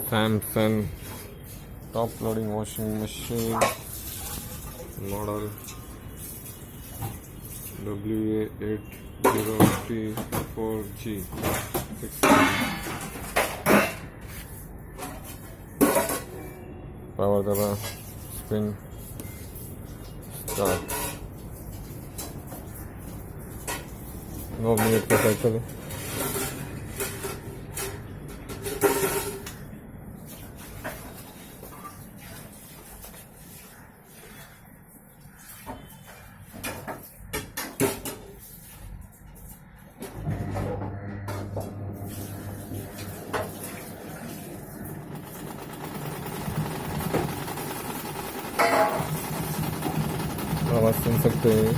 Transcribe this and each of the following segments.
Samsung top loading washing machine model WA80T4G 6 power daba spin start 9 minute का cycle है। आवाज सुन सकते हैं।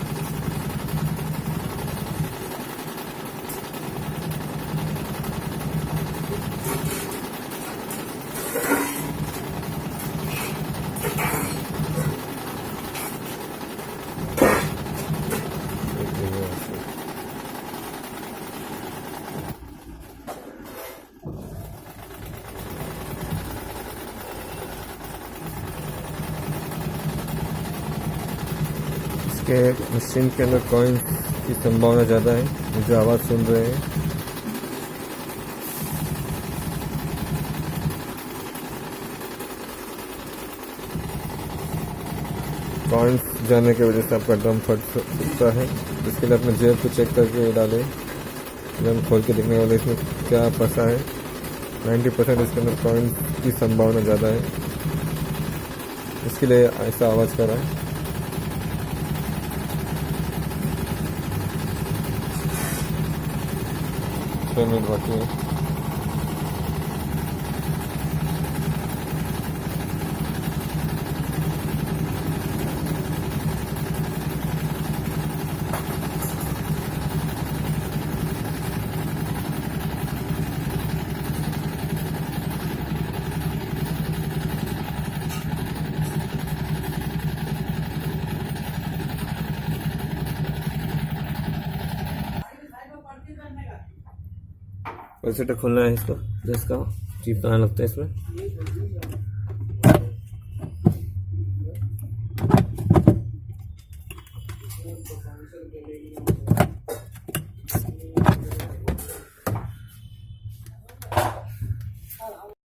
इसके मशीन के अंदर कॉइन की संभावना ज़्यादा है। मुझे आवाज़ सुन रहे हैं। कॉइन्स जाने की वजह से आपका ड्रम फट सकता है। इसके लिए अपने जेब को चेक करके डालें। ड्रम खोल के देखने वाले इसमें क्या फंसा है। 90% इसके अंदर कॉइन की संभावना ज़्यादा है, इसके लिए ऐसा आवाज़ कर रहा है। 6 मिनट बाकी है। वैसे तो खोलना है इसको, जिसका चिप कहाँ लगता है इसमें।